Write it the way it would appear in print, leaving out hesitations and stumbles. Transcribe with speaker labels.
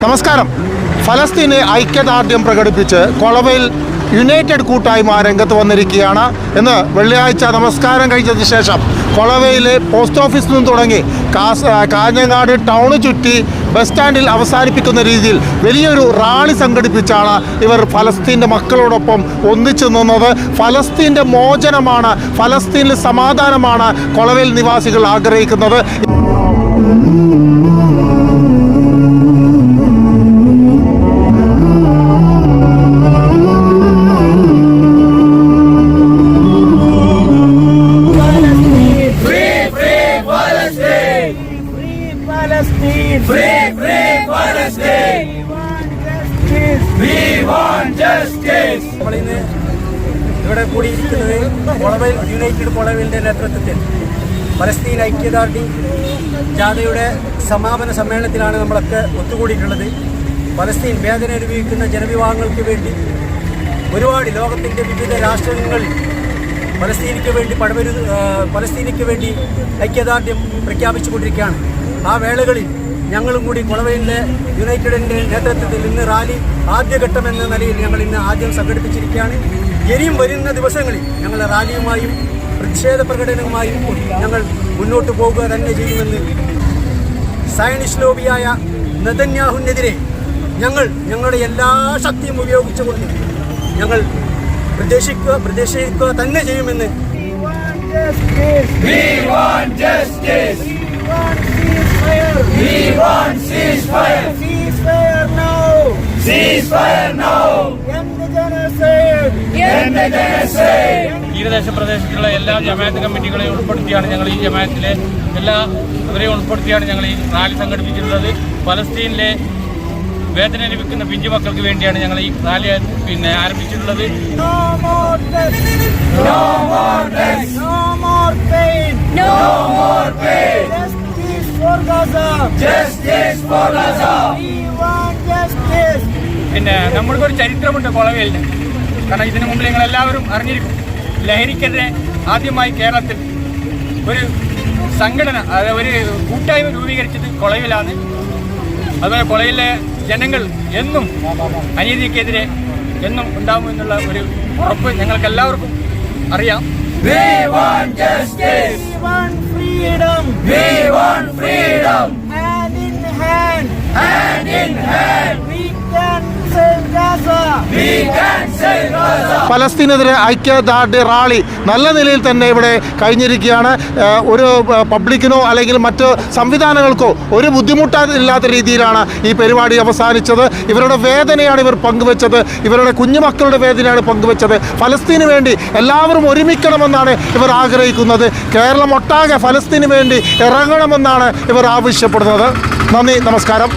Speaker 1: നമസ്കാരം. ഫലസ്തീന് ഐക്യദാർഢ്യം പ്രകടിപ്പിച്ച് കൊളവയിൽ യുണൈറ്റഡ് കൂട്ടായ്മ രംഗത്ത് വന്നിരിക്കുകയാണ്. ഇന്ന് വെള്ളിയാഴ്ച നമസ്കാരം കഴിച്ചതിന് ശേഷം കൊളവയിലെ പോസ്റ്റ് ഓഫീസിൽ നിന്ന് തുടങ്ങി കാഞ്ഞങ്ങാട് ടൗണ് ചുറ്റി ബസ് സ്റ്റാൻഡിൽ അവസാനിപ്പിക്കുന്ന രീതിയിൽ വലിയൊരു റാലി സംഘടിപ്പിച്ചാണ് ഇവർ ഫലസ്തീൻ്റെ മക്കളോടൊപ്പം ഒന്നിച്ചു നിന്നത്. ഫലസ്തീൻ്റെ മോചനമാണ്, ഫലസ്തീനിൽ സമാധാനമാണ് കൊളവയിൽ നിവാസികൾ ആഗ്രഹിക്കുന്നത്.
Speaker 2: നമ്മളിന്ന് ഇവിടെ കൂടിയിരിക്കുന്നത് കൊളവയിൽ യുണൈറ്റഡ് കൊളവയിലിൻ്റെ നേതൃത്വത്തിൽ ഫലസ്തീൻ ഐക്യദാർഢ്യ ജാഥയുടെ സമാപന സമ്മേളനത്തിലാണ് നമ്മളൊക്കെ ഒത്തുകൂടിയിട്ടുള്ളത്. ഫലസ്തീൻ വേദന അനുഭവിക്കുന്ന ജനവിഭാഗങ്ങൾക്ക് വേണ്ടി ഒരുപാട് ലോകത്തിൻ്റെ വിവിധ രാഷ്ട്രങ്ങളിൽ ഫലസ്തീനിക്ക് വേണ്ടി ഐക്യദാർഢ്യം പ്രഖ്യാപിച്ചുകൊണ്ടിരിക്കുകയാണ്. ആ വേളകളിൽ ഞങ്ങളും കൂടി കൊളവയിലെ യുണൈറ്റഡിൻ്റെ നേതൃത്വത്തിൽ ഇന്ന് റാലി ആദ്യഘട്ടം എന്ന നിലയിൽ ഞങ്ങൾ ഇന്ന് ആദ്യം സംഘടിപ്പിച്ചിരിക്കുകയാണ്. ഇനിയും വരുന്ന ദിവസങ്ങളിൽ ഞങ്ങൾ റാലിയുമായും പ്രതിഷേധ പ്രകടനവുമായും ഞങ്ങൾ മുന്നോട്ട് പോകുക തന്നെ ചെയ്യുമെന്ന് സയനിസ്റ്റ് ലോബിയായ നെതന്യാഹുവിനെതിരെ ഞങ്ങളുടെ എല്ലാ ശക്തിയും ഉപയോഗിച്ചുകൊണ്ട് ഞങ്ങൾ പ്രതിഷേധിക്കുക തന്നെ ചെയ്യുമെന്ന്. We want ceasefire. Ceasefire now. Ceasefire now. End the genocide. End the genocide. തീരദേശ പ്രദേശത്തുള്ള എല്ലാ ജമാഅത്ത് കമ്മിറ്റികളെയും ഉൾപ്പെടുത്തിയാണ് ഞങ്ങൾ ഈ ജമാഅത്തിലെ എല്ലാവരെയും ഉൾപ്പെടുത്തിയാണ് ഞങ്ങൾ ഈ റാലി സംഘടിപ്പിച്ചിട്ടുള്ളത്. ഫലസ്തീനിലെ വേദന അനുഭവിക്കുന്ന പിഞ്ചു മക്കൾക്ക് വേണ്ടിയാണ് ഞങ്ങൾ ഈ rally ആരംഭിച്ചിട്ടുള്ളത്. No more death. No more death. No more pain. No more pain. For Gaza. Justice for Gaza. We want justice. നമ്മൾക്കൊരു ചരിത്രമുണ്ട് കൊളവയിലിന്. കാരണം ഇതിനു മുമ്പ് നിങ്ങളെല്ലാവരും അറിഞ്ഞിരിക്കും, ലഹരിക്കെതിരെ ആദ്യമായി കേരളത്തിൽ ഒരു സംഘടന, അതായത് ഒരു കൂട്ടായ്മ രൂപീകരിച്ചത് കൊളവിലാണ്. അതുപോലെ കൊളവിലെ ജനങ്ങൾ എന്നും അനീതിക്കെതിരെ എന്നും ഉണ്ടാകുമെന്നുള്ള ഒരു ഉറപ്പ് ഞങ്ങൾക്ക് എല്ലാവർക്കും അറിയാം. We want justice. We want freedom. We want freedom. Hand in hand. Hand in hand. We can save Gaza. We can save Gaza. ഫലസ്തീനെതിരെ ഐക്യദാർഢ്യ റാലി നല്ല നിലയിൽ തന്നെ ഇവിടെ കഴിഞ്ഞിരിക്കുകയാണ്. ഒരു പബ്ലിക്കിനോ അല്ലെങ്കിൽ മറ്റ് സംവിധാനങ്ങൾക്കോ ഒരു ബുദ്ധിമുട്ടില്ലാത്ത രീതിയിലാണ് ഈ പരിപാടി അവസാനിച്ചത്. ഇവരുടെ വേദനയാണ് ഇവർ പങ്കുവെച്ചത്, ഇവരുടെ കുഞ്ഞുമക്കളുടെ വേദനയാണ് പങ്കുവെച്ചത്. ഫലസ്തീന് വേണ്ടി എല്ലാവരും ഒരുമിക്കണമെന്നാണ് ഇവർ ആഗ്രഹിക്കുന്നത്. കേരളം ഒട്ടാകെ ഫലസ്തീന് വേണ്ടി ഇറങ്ങണമെന്നാണ് ഇവർ ആവശ്യപ്പെടുന്നത്. നന്ദി, നമസ്കാരം.